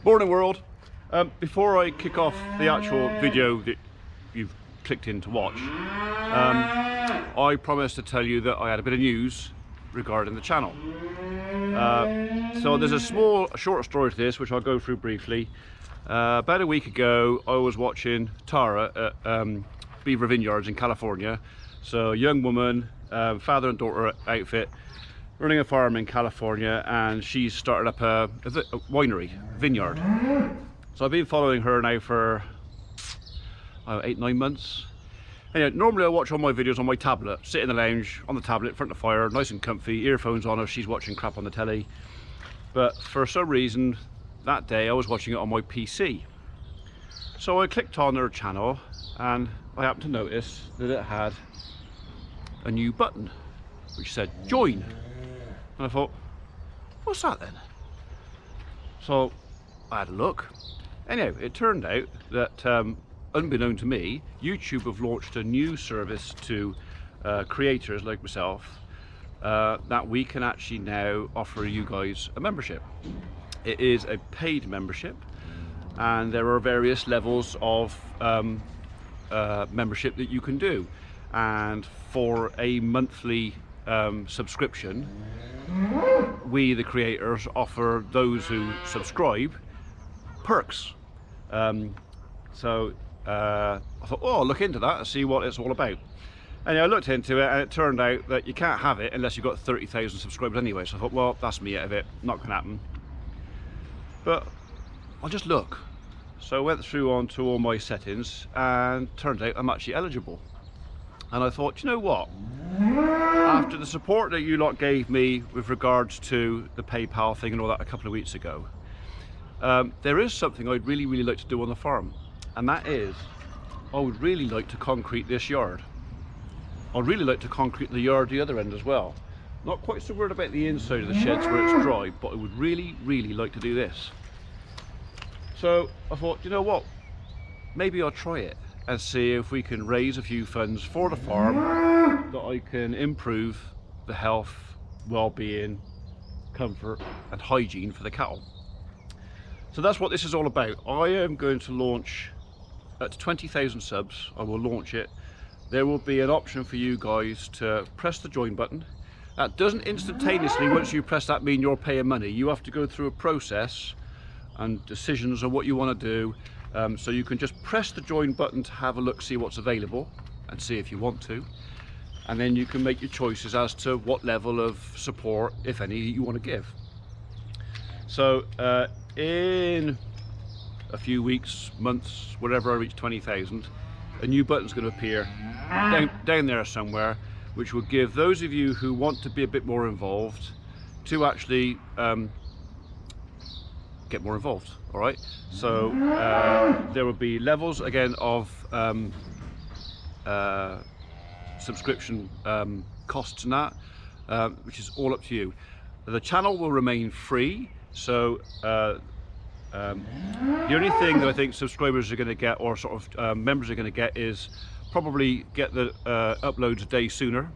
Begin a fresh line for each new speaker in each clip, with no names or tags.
Morning world. Before I kick off the actual video that you've clicked in to watch, I promised to tell you that I had a bit of news regarding the channel. So there's a short story to this which I'll go through briefly. About a week ago I was watching Tara at Beaver Vineyards in California. So a young woman, father and daughter outfit, running a farm in California, and she's started up a winery, vineyard. So I've been following her now for 8-9 months. Anyway, normally I watch all my videos on my tablet, sit in the lounge on the tablet in front of the fire, nice and comfy, earphones on if she's watching crap on the telly. But for some reason that day I was watching it on my PC. So I clicked on her channel and I happened to notice that it had a new button which said join. And I thought, what's that then? So I had a look. Anyhow, it turned out that unbeknown to me, YouTube have launched a new service to creators like myself that we can actually now offer you guys a membership. It is a paid membership, and there are various levels of membership that you can do. And for a monthly subscription, we the creators offer those who subscribe perks. So I thought, oh, I'll look into that and see what it's all about. And I looked into it, and it turned out that you can't have it unless you've got 30,000 subscribers anyway. So I thought, well, that's me out of it, not gonna happen. But I'll just look. So I went through onto all my settings, and turned out I'm actually eligible. And I thought, you know what? After the support that you lot gave me with regards to the PayPal thing and all that a couple of weeks ago, there is something I'd really like to do on the farm, and that is I would really like to concrete this yard. I'd really like to concrete the yard the other end as well. Not quite so worried about the inside of the sheds where it's dry, but I would really like to do this. So I thought, you know what, maybe I'll try it and see if we can raise a few funds for the farm that I can improve the health, well-being, comfort and hygiene for the cattle. So that's what this is all about. I am going to launch at 20,000 subs. I will launch it. There will be an option for you guys to press the join button. That doesn't instantaneously, once you press that, mean you're paying money. You have to go through a process and decisions on what you want to do. So you can just press the join button to have a look, see what's available and see if you want to, and then you can make your choices as to what level of support, if any, you want to give. So in a few weeks, months, whatever I reach 20,000, a new button's going to appear down there somewhere, which will give those of you who want to be a bit more involved to actually get more involved. All right, so there will be levels again of subscription costs and that, which is all up to you. The channel will remain free, so the only thing that I think subscribers are going to get, or sort of members are going to get, is probably get the uploads a day sooner.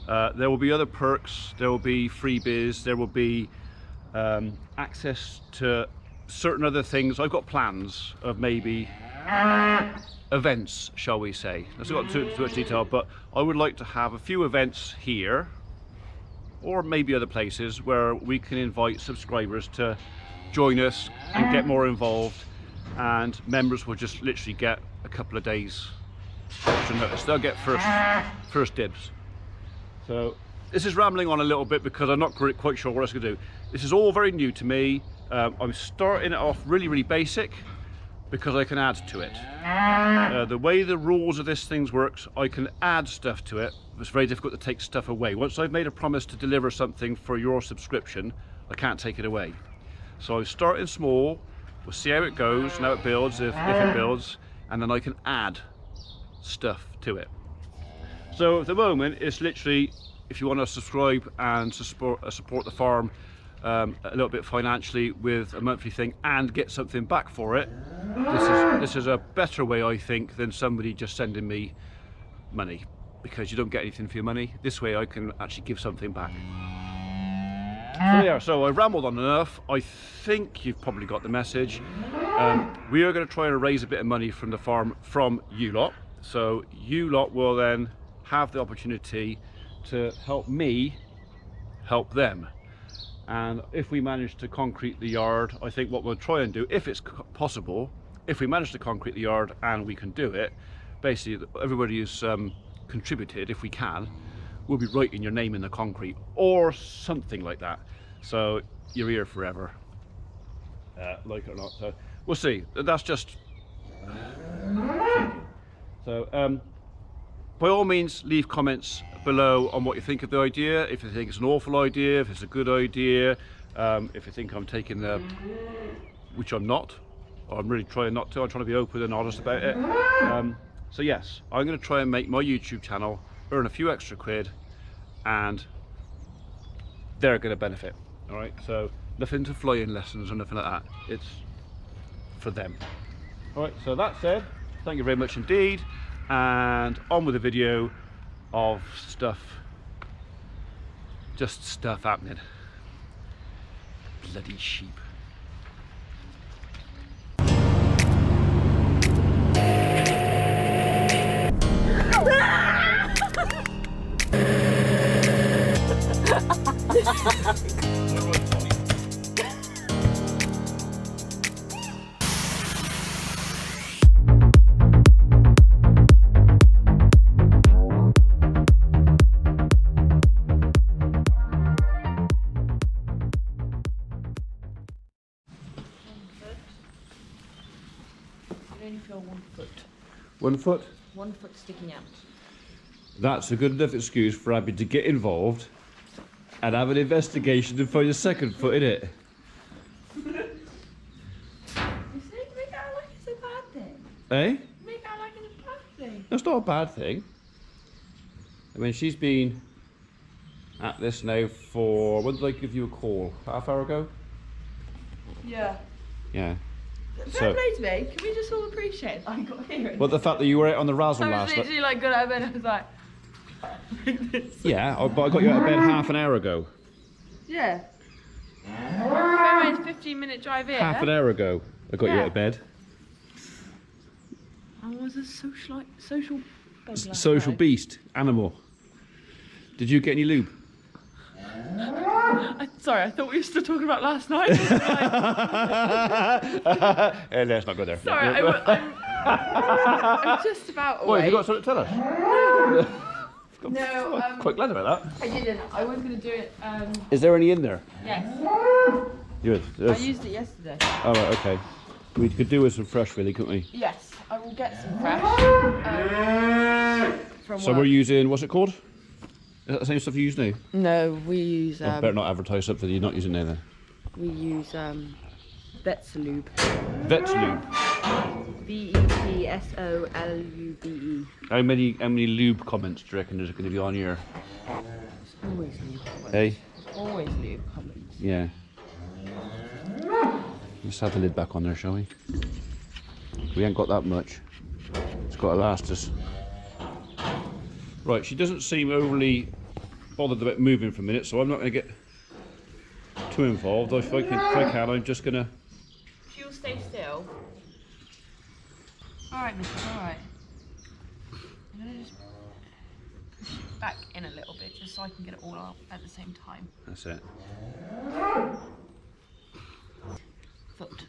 There will be other perks, there will be freebies, there will be access to certain other things. I've got plans of maybe events, shall we say. Let's not go into too much detail, but I would like to have a few events here, or maybe other places, where we can invite subscribers to join us and get more involved, and members will just literally get a couple of days extra notice. They'll get first dibs. So this is rambling on a little bit because I'm not quite sure what else to do. This is all very new to me. I'm starting it off really basic because I can add to it. The way the rules of this thing works, I can add stuff to it. It's very difficult to take stuff away. Once I've made a promise to deliver something for your subscription, I can't take it away. So I'm starting small. We'll see how it goes and how it builds, if it builds, and then I can add stuff to it. So at the moment, it's literally, if you want to subscribe and support the farm a little bit financially with a monthly thing and get something back for it, this is a better way, I think, than somebody just sending me money, because you don't get anything for your money. This way I can actually give something back. So yeah, so I rambled on enough. I think you've probably got the message. We are going to try and raise a bit of money from the farm from you lot. So you lot will then have the opportunity to help me help them. And if we manage to concrete the yard, I think what we'll try and do, if it's possible, if we manage to concrete the yard and we can do it, basically everybody who's contributed, if we can, we'll be writing your name in the concrete or something like that. So you're here forever, like it or not. So we'll see. That's just. So by all means, leave comments below on what you think of the idea. If you think it's an awful idea, if it's a good idea, if you think I'm taking the, which I'm not, or I'm really trying not to. I'm trying to be open and honest about it. So yes, I'm going to try and make my YouTube channel earn a few extra quid, and they're going to benefit. All right, so nothing to flying lessons or nothing like that. It's for them. All right, so that said, thank you very much indeed, and on with the video of stuff, just stuff happening. Bloody sheep.
I only feel 1 foot.
1 foot?
1 foot sticking out.
That's a good enough excuse for Abby to get involved and have an investigation and find a second foot in it.
You say make out like it's a bad thing.
Eh?
Make out like it's a bad thing.
That's not a bad thing. I mean, she's been at this now for, when did I give you a call? Half hour ago?
Yeah.
Yeah.
Fair play to me. Can we just all appreciate that I got here?
Well, the fact that you were out on the razzle
I was
last night.
literally like got out of bed and I was like,
Yeah, but I got you out of bed half an hour ago.
yeah. Bear in mind, it's a 15-minute drive here.
Half an hour ago, I got you out of bed.
I was a social bug last
Social
night.
beast, animal. Did you get any lube?
Sorry, I thought we were still talking about last night.
Let's not go there.
Sorry, I'm just about away.
What, have you got something to tell us?
No,
Quite glad about that.
I didn't. I was going to do it.
Is there any in there?
Yes.
Good.
I used it yesterday.
Oh, right, okay. We could do with some fresh, really, couldn't we?
Yes, I will get some fresh. From
So
work.
we're using, what's it called? Is that the same stuff you use now?
No, we use.
I better not advertise something you're not using now then.
We use Vet's Lube.
Vet's lube.
VETSOLUBE.
How many lube comments do you reckon there's going to be on here?
It's always lube comments.
Hey?
It's always lube comments.
Yeah. Let's have the lid back on there, shall we? We ain't got that much. It's got to last us. Right, she doesn't seem overly bothered about moving for a minute, so I'm not going to get too involved. If I can, I'm just going to...
She'll stay still. Alright, Miss, alright. I'm going to just push it back in a little bit, just so I can get it all up at the same time.
That's it.
Foot.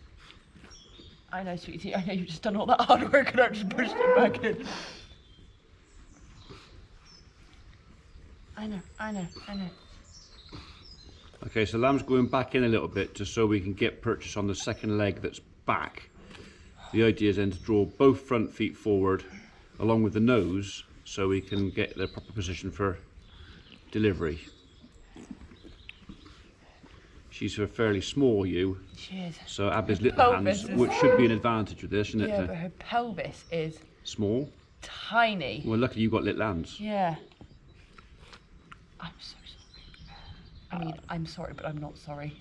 I know, sweetie, I know you've just done all that hard work and I've just pushed it back in. I know.
Okay, so lamb's going back in a little bit just so we can get purchase on the second leg that's back. The idea is then to draw both front feet forward along with the nose so we can get the proper position for delivery. She's a fairly small ewe,
She is.
so Abby's little hands, which should be an advantage with this, shouldn't
Yeah,
it?
but her pelvis is
Small?
tiny.
Well, luckily you've got little hands.
Yeah. I'm so sorry. I mean, I'm sorry, but I'm not sorry.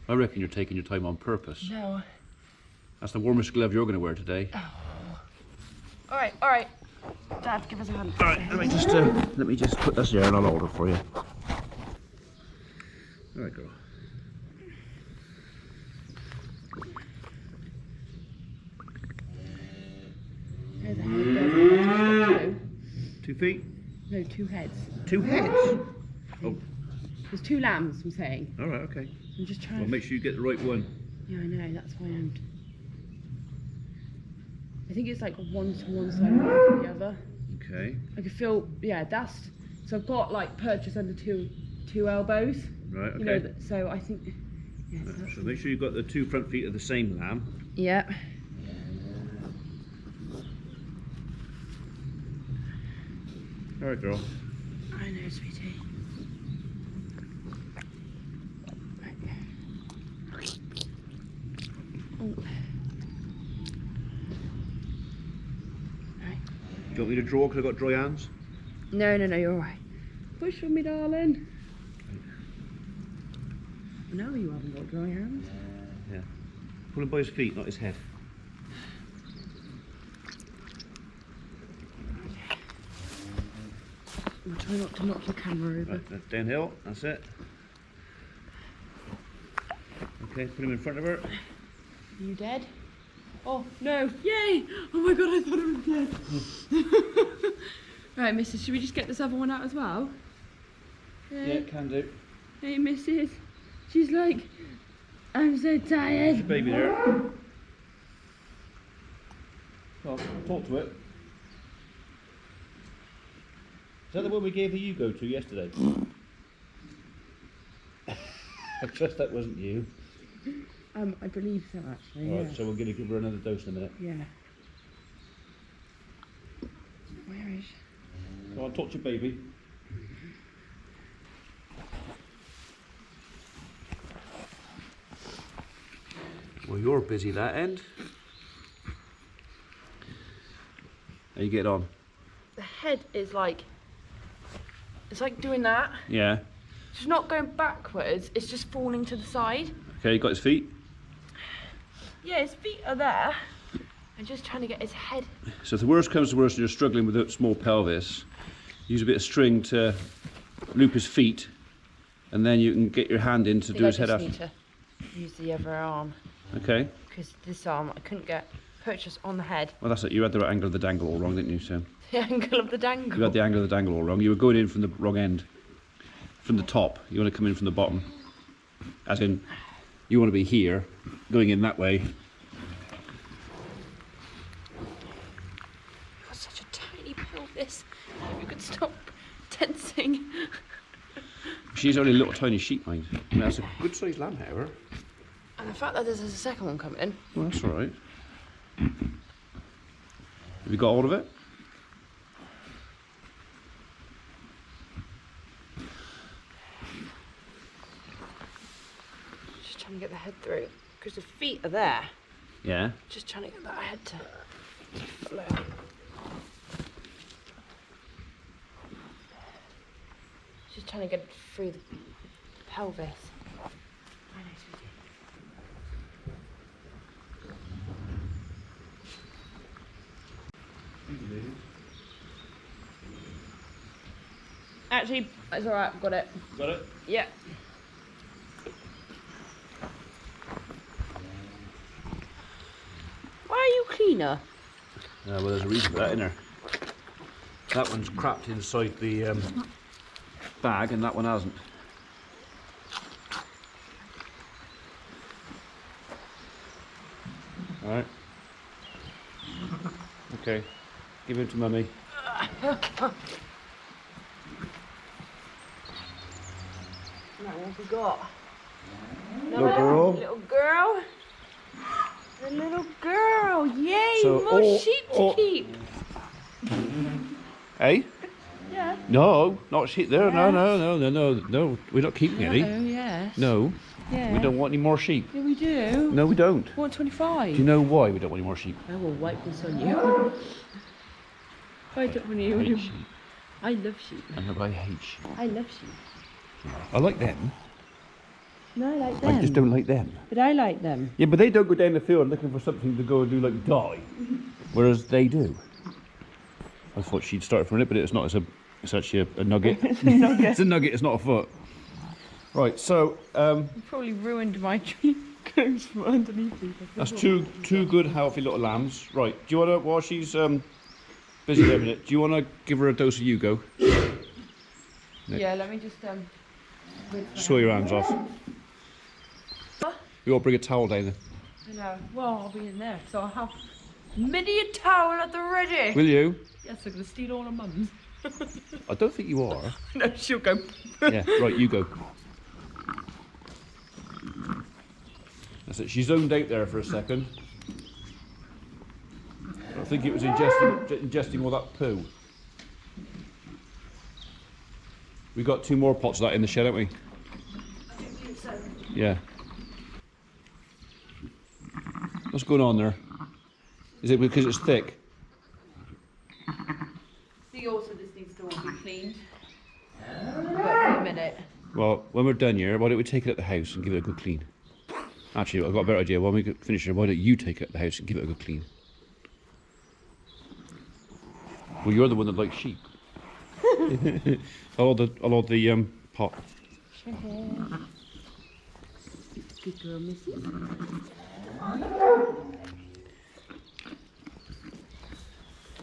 I reckon you're taking your time on purpose.
No.
That's the warmest glove you're going to wear today.
All right. Dad, give us a hand.
All right, let me just put this here and I'll order for you. All right, girl.
There's a head. There's
2 feet?
no, 2 heads.
2 heads? Oh,
There's 2 lambs, I'm saying.
all right, okay.
I'm just trying
Well,
to...
make sure you get the right one.
Yeah, I know, that's why I'm... I think it's like one to one side and one to the other.
Okay.
I can feel, yeah, that's... So I've got like purchase under two elbows.
Right, okay.
You know, so I think... Yeah,
So make sure you've got the 2 front feet of the same lamb.
yeah.
All right, girl.
I know, sweetie. Oh. Right.
Do you want me to draw because I've got dry hands?
No, you're alright. Push for me, darling. No, you haven't got dry hands.
Yeah. Pull him by his feet, not his head.
I'll try not to knock your camera over.
Right, downhill, that's it. Okay, put him in front of her.
Are you dead? Oh, no. Yay! Oh my god, I thought I was dead. Right, missus, should we just get this other one out as well?
Yeah, can do.
Hey, missus. She's like, I'm so
There's your
tired.
baby there. Well, talk to it. Is that the one we gave the Hugo to yesterday? I trust that wasn't you.
I believe so, actually.
Alright,
Yeah.
so we're going to give her another dose in a minute.
Yeah. Where is she?
Go on, talk to your baby. Well, you're busy that end. How you get on?
The head is like, it's like doing that.
Yeah.
It's not going backwards, it's just falling to the side.
Okay, you got his feet?
Yeah, his feet are there. I'm just trying to get his head.
So if the worst comes to worst and you're struggling with a small pelvis, use a bit of string to loop his feet, and then you can get your hand in to do his head
I
after.
just need to use the other arm.
Okay.
Because this arm, I couldn't get purchase on the head.
Well, that's it. You had the right angle of the dangle all wrong, didn't you? So
The angle of the dangle.
you had the angle of the dangle all wrong. You were going in from the wrong end, from the top. You want to come in from the bottom, as in you want to be here, going in that way.
You've got such a tiny pelvis. If you could stop tensing.
She's only a little tiny sheep, mind. I mean, that's a good sized lamb, however.
And the fact that there's a second one coming.
Well, that's all right. Have you got hold of it?
Just trying to get the head through. Because the feet are there.
Yeah.
Just trying to get that head to flow. Just trying to get it through the pelvis. I know, sweetie. Actually, it's alright, I've got it.
Got it?
Yeah. Why are you cleaner?
Well, there's a reason for that, isn't there? That one's crapped inside the bag, and that one hasn't. All right. Okay. Give him to mummy.
Now, what have we got?
Little girl.
Little girl. The little girl. Yay!
So
more
all-
sheep to
all-
keep.
Hey?
Yeah.
No, not sheep there. No. We're not keeping any.
Oh, yes.
No.
Yeah.
We don't want any more sheep.
Yeah, we do.
No, we don't.
125.
Do you know why we don't want any more sheep?
I will wipe this on you. I don't want you.
I hate sheep.
I love sheep.
I know, but I hate sheep.
I love sheep.
I like them.
No, I like them.
I just don't like them.
But I like them.
Yeah, but they don't go down the field looking for something to go and do like die, whereas they do. I thought she'd start from it, but it's not. It's actually a nugget.
It's a nugget.
It's a nugget. It's not a foot. Right, so
You probably ruined my goats from underneath me.
that's two good, healthy little lambs. Right, do you want to, while she's busy there a minute, do you want to give her a dose of Yugo?
Yeah, let me just
Soil your hands off. You ought to bring a towel down there.
I know. Well, I'll be in there, so I'll have many a towel at the ready.
Will you?
Yes, I'm going to steal all her mum's.
I don't think you are.
No, she'll go.
Yeah, right, you go. That's it. She zoned out there for a second. I think it was ingesting all that poo. We got 2 more pots of that in the shed, haven't we?
I think so.
Yeah. What's going on there? Is it because it's thick?
See, also this needs to all be cleaned. Wait for a minute.
Well, when we're done here, why don't we take it at the house and give it a good clean? Actually, I've got a better idea. When we finish here, why don't you take it at the house and give it a good clean? Well, you're the one that likes sheep. I'll hold the pot.
Good girl, Missy.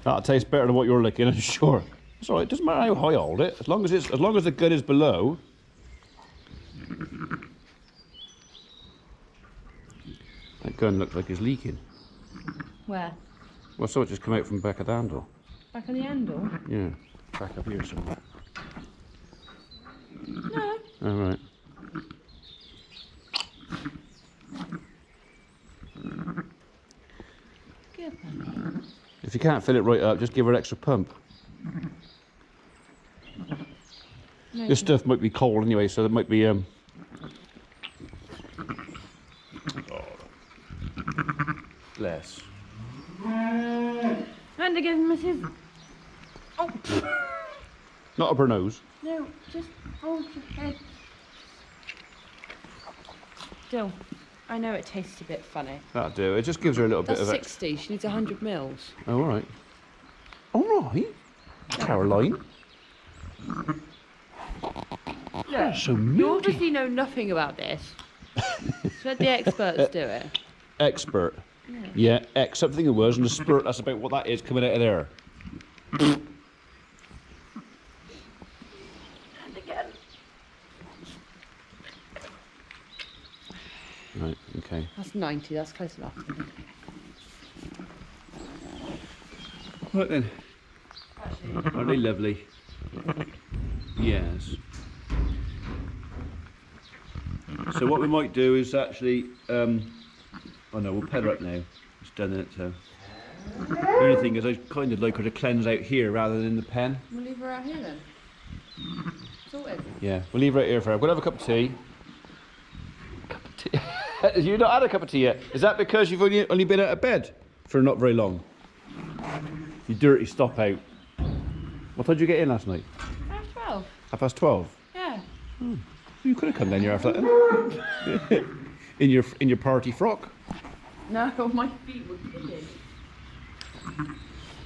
That'll taste better than what you're licking, I'm sure. It's alright, doesn't matter how high I hold it, as long as the gun is below. That gun looks like it's leaking.
Where?
Well, so it just come out from the back of the handle.
Back on the handle?
Yeah, back up here somewhere.
No.
Alright.
Good puppy.
If you can't fill it right up, just give her an extra pump.
No,
This stuff might be cold anyway, so there might be less.
And again, Mrs. Oh.
Not up her nose.
No, just hold your head. Still, I know it tastes a bit funny.
That'll do. It just gives her a little
That's
bit of extra.
60. She needs 100 mils.
Oh, all right. All right. Caroline.
Look,
So
you
moody.
obviously know nothing about this. So let the experts do it.
Expert. Yeah, something it was, and the spurt, that's about what that is coming out of there.
And again.
Right, okay.
That's 90. That's close enough.
Right then. Are they lovely? Yes. So what we might do is actually, oh no, we'll pet her up now. It's done it, so. The only thing is I kind of like her to cleanse out here rather than in the pen.
We'll leave her out here then. Sorted.
Yeah, we'll leave her out here for her. We'll have a cup of tea. Cup of tea? You've not had a cup of tea yet. Is that because you've only been out of bed for not very long? You dirty stop out. What time did you get in last night?
Half 12.
12:30?
Yeah.
You could have come down here after that. in your party frock.
No, my feet were killing.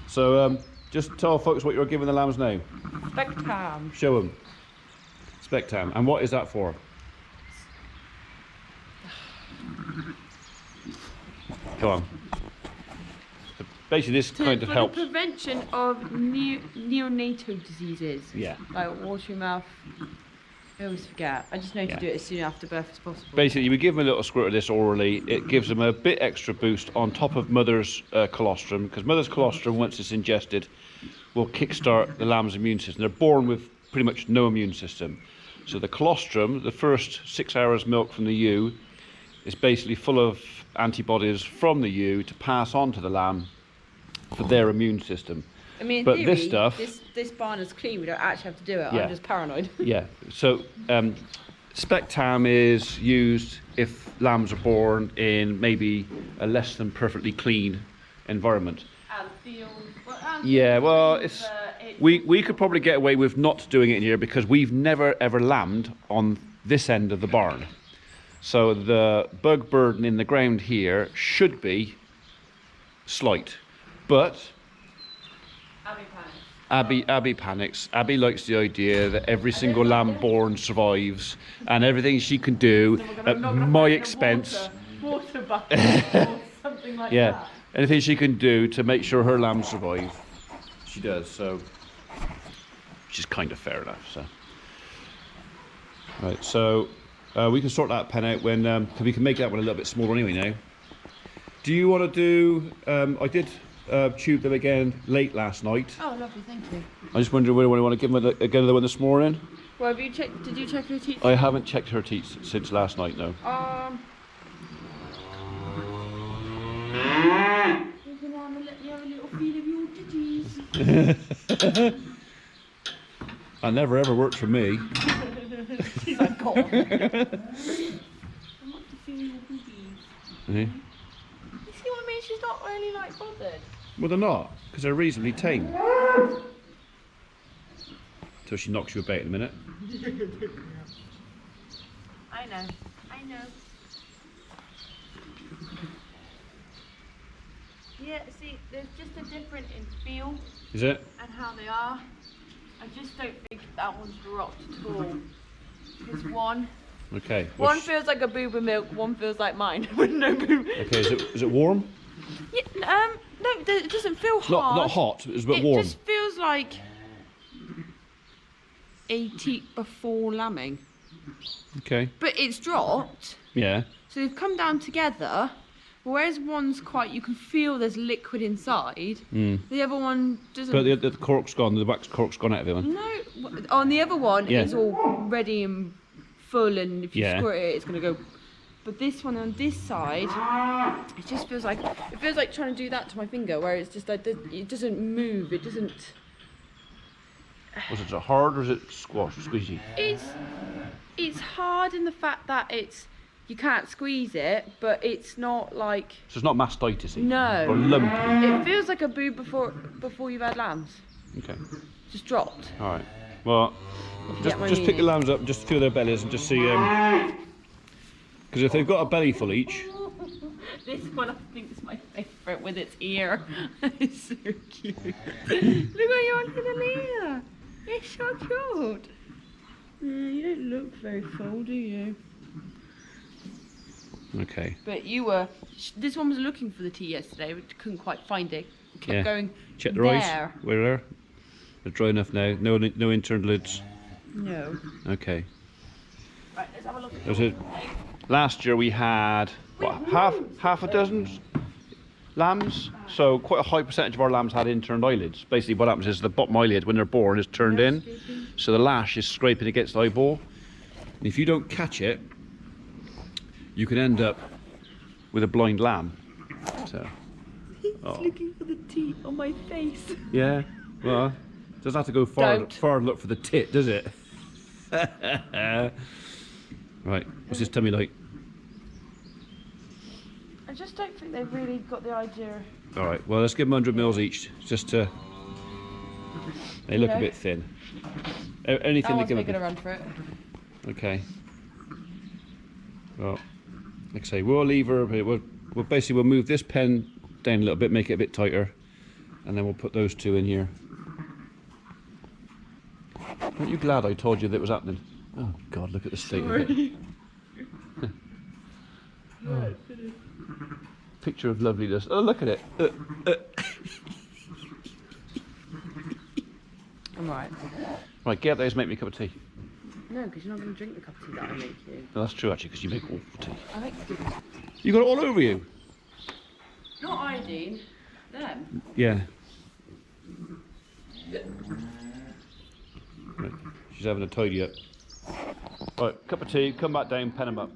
So just tell folks what you're giving the lambs now.
Spectam.
Show them. Spectam. And what is that for? Come on. So basically this kind of helps.
For the prevention of neonatal diseases.
Yeah.
Like watery mouth. I always forget. I just know to do it as soon after birth as possible.
Basically, we give them a little squirt of this orally. It gives them a bit extra boost on top of mother's colostrum, because mother's colostrum, once it's ingested, will kickstart the lamb's immune system. They're born with pretty much no immune system. So the colostrum, the first 6 hours milk from the ewe, is basically full of antibodies from the ewe to pass on to the lamb for their immune system.
I mean, in
but
theory,
this stuff,
this barn is clean. We don't actually have to do it.
Yeah.
I'm just paranoid.
Yeah. So Spectam is used if lambs are born in maybe a less than perfectly clean environment.
And field.
Yeah. Well, we could probably get away with not doing it in here because we've never ever lambed on this end of the barn. So the bug burden in the ground here should be slight, but Abbi panics. Abbi likes the idea that every single lamb born survives, and everything she can do at my expense.
Water bucket or something like
Yeah,
that.
anything she can do to make sure her lambs survive, she does. So, which is kind of fair enough. So, right. So, we can sort that pen out when we can make that one a little bit smaller anyway now. Do you want to do? I did tube them again late last night.
Oh, lovely, thank you.
I just wondered whether I want to give them another one this morning.
Well, have you checked? Did you check her teeth?
I haven't checked her teeth since last night. No.
You can have a little feel of your titties.
That never ever worked for me.
She's like, God. I want to feel your boobies.
Yeah.
You see what I mean? She's not really like bothered.
Well, they're not, because they're reasonably tame. Till she knocks you about in a minute.
I know. Yeah, see, there's just a difference in feel
Is it?
and how they are. I just don't think that one's rocked at all. There's one.
Okay.
One feels like a boob with milk, one feels like mine with no boob.
Okay, is it warm?
Yeah, no, it doesn't feel hard.
Not hot, it's a bit warm.
It just feels like a teat before lambing.
Okay.
But it's dropped,
Yeah.
so they've come down together. Whereas one's quite, you can feel there's liquid inside. The other one doesn't.
But the cork's gone, the wax cork's gone out of the one.
No, on the other one,
Yeah.
it's all ready and full, and if you
Yeah.
squirt it, it's gonna go. But this one on this side, it just feels like trying to do that to my finger, where it's just like it doesn't move. It doesn't.
Was it hard or is it squishy?
It's hard in the fact that you can't squeeze it, but it's not like.
So it's not mastitis-y?
No.
Or lumpy?
It feels like a boob before you've had lambs.
Okay.
Just dropped.
All right. Well, just pick the lambs up and just feel their bellies and just see. Because if they've got a belly full each.
This one I think is my favourite with its ear. It's so cute. Look at your little ear. It's so cute. You don't look very full, do you?
Okay.
But this one was looking for the tea yesterday, but couldn't quite find it. Kept going.
Check the
there.
eyes. Where are they? They're dry enough now. No interludes.
No.
Okay.
Right, let's have a look.
Last year we had what, half a dozen lambs. So quite a high percentage of our lambs had inturned eyelids. Basically, what happens is the bottom eyelid, when they're born, is turned in, so the lash is scraping against the eyeball. And if you don't catch it, you can end up with a blind lamb. So.
He's looking for the teeth on my face.
Yeah. Well, doesn't have to go far to look for the tit, does it? Right. What's his tummy like?
I just don't think they've really got the idea.
All right. Well, let's give them 100 mils each, just to. They look a bit thin. Anything to give them.
Gonna run for it.
Okay. Well, like I say, we'll leave her a bit. We'll move this pen down a little bit, make it a bit tighter, and then we'll put those two in here. Aren't you glad I told you that was happening? Oh God, look at the state of it. Oh. Picture of loveliness. Oh, look at it.
I'm right.
Right, get upstairs, make me a cup of tea.
No, because you're not going to drink the cup of tea that I make you.
No, that's true actually, because you make awful tea.
I like to give
You got it all over you.
Not iodine, them.
Yeah. Right. She's having a tidy up. Right, cup of tea, come back down, pen them up.